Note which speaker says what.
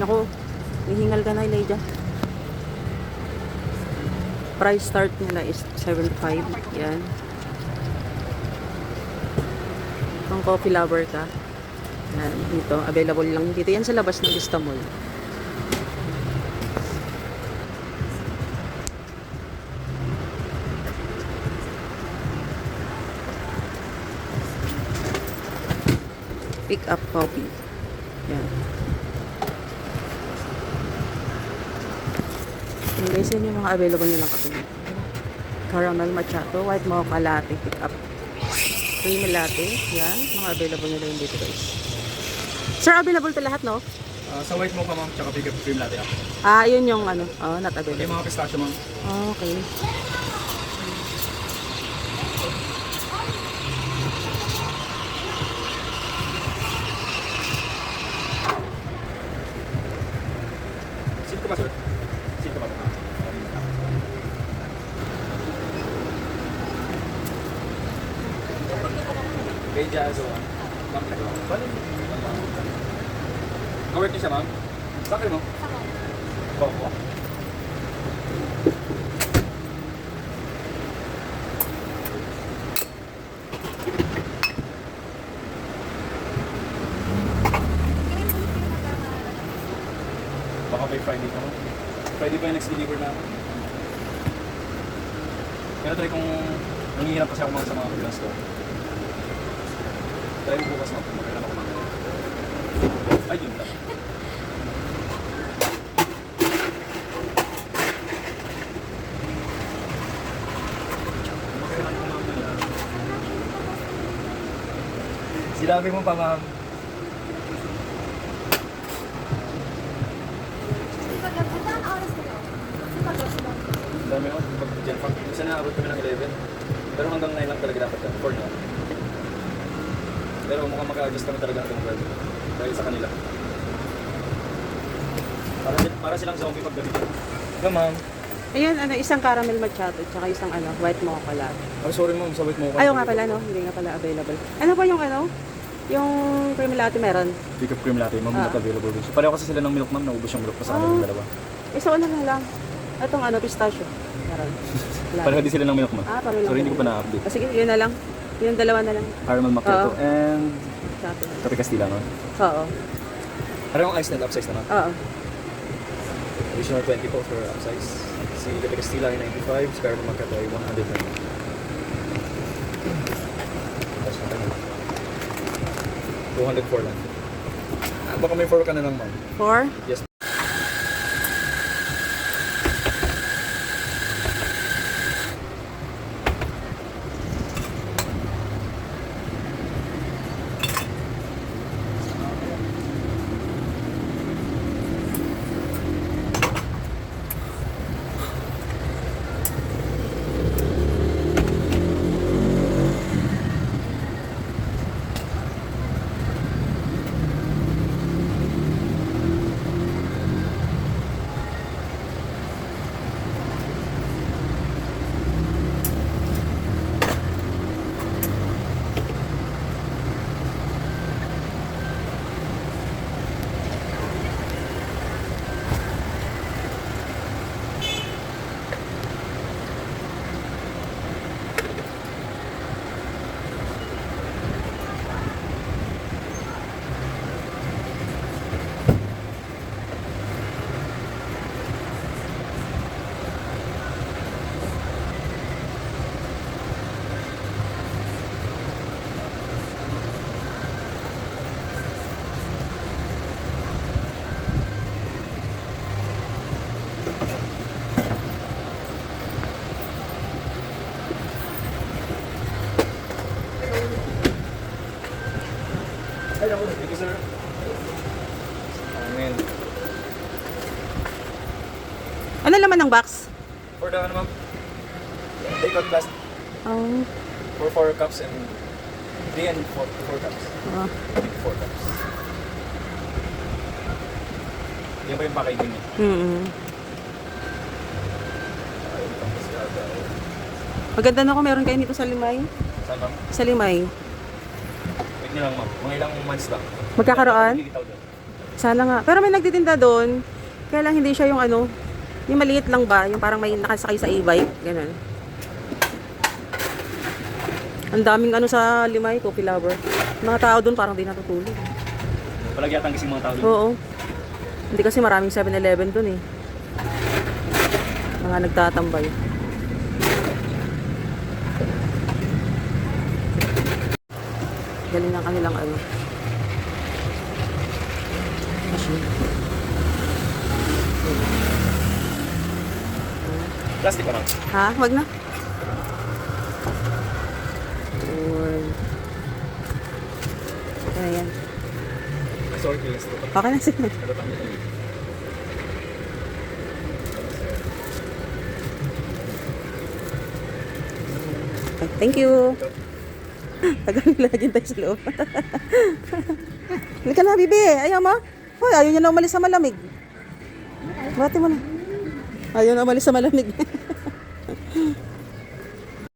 Speaker 1: Naku, hihingal ka na, Elijah. Price start nila is 7.5. Yan. Kung coffee lover ka, yan, dito, available lang dito. Yan sa labas ng Istanbul. Pick up coffee. Yan. Yan guys, yun yung mga available nilang kape. Caramel macchiato, white mocha latte, pick up. Creamy latte. Yan, mga available nila yung dito guys. Sir, available to lahat, no?
Speaker 2: Sa white mocha ma'am, tsaka bigger cream latte ako.
Speaker 1: Ah, yun yung ano, not
Speaker 2: Yung
Speaker 1: available.
Speaker 2: mga pistachio ma'am.
Speaker 1: Okay.
Speaker 2: Sino ka ba sir? Sino ka ba? Kay Jazzo. Ma'am, balik. Kawit niyo siya ma'am? Sakay mo? Boko. Baka by Friday pa ma'am. Friday pa yung next deliver na ako. Pero try kung nanghihirap kasi ako mga sa mga freelance store. Try mo bukas ma'am kung magkailan ako mga. Ay, yun lang. Sinabi mo pa ma'am. Dami ako. Pag isa na abot kami ng 11. Pero hanggang 9 lang talaga dapat yan. 4 na. Pero mukhang mag-adjust kami talaga hanggang 12. Dahil sa kanila. Para silang zombie pag ganito. No ma'am.
Speaker 1: Ayun, isang caramel macchiato, tsaka isang white mocha latte.
Speaker 2: Oh, sorry ma'am, sa wait mo.
Speaker 1: Ayaw nga pala, no? Hindi nga pala available. Ano pa yung yung creamy latte meron?
Speaker 2: Pick up cream latte, ma'am, not available din. So, pareho kasi sila ng milk ma'am, naubos yung milk pa sa kanilang dalawa.
Speaker 1: Isa na lang. Itong pistachio. Meron.
Speaker 2: Pareho din sila ng milk ma'am.
Speaker 1: Pareho lang.
Speaker 2: Sorry, hindi ko pa na-update.
Speaker 1: Sige, yun na lang. Yung dalawa na lang.
Speaker 2: Caramel macchiato and
Speaker 1: Macchiato.
Speaker 2: Kape Castilla ma'am.
Speaker 1: Oo.
Speaker 2: Parehong ice net, upsize naman.
Speaker 1: Oo.
Speaker 2: Additional 20 po for upsize. Si Kape Castilla ay 95, si Caramel macchiato ay 100. Tapos na tayo. 204 lang. Baka may 4 ka na lang ma'am.
Speaker 1: 4?
Speaker 2: Yes. Thank you, sir. Amen.
Speaker 1: Ano laman ng box?
Speaker 2: For the ano ma'am? Take out glass
Speaker 1: Oh.
Speaker 2: for 4 cups and 3 and 4 cups. 4 cups. Yan pa yung packaging niya. Ay, ito kasi ata.
Speaker 1: Maganda na kung meron kayo dito sa Limay.
Speaker 2: Saan ma'am?
Speaker 1: Sa Limay.
Speaker 2: Wait nyo lang ma'am. Mga ilang months lang.
Speaker 1: Magkakaroon?
Speaker 2: Lilitaw doon.
Speaker 1: Sana nga. Pero may nagtitinda doon. Kaya lang hindi siya yung ano, yung maliit lang ba? Yung parang may nakasakay sa e-bike. Ganun. Ang daming ano sa Limay, coffee lover. Mga tao doon parang di natutulog.
Speaker 2: Palagi yata ang gising mga tao doon.
Speaker 1: Oo. Hindi kasi maraming 7-Eleven doon eh. Mga nagtatambay. Galing ng kanilang ano. Machine.
Speaker 2: Plastic pa lang.
Speaker 1: Ha? Wag na. Uy. Ayan.
Speaker 2: Sorry, please.
Speaker 1: Okay na sige. Okay, thank you. Tagal lagi tayo sa loob. Halika na, bibi. Ayaw mo? Hoy, ayaw niya na umalis sa malamig. Bati mo na. Ayaw na umalis sa malamig.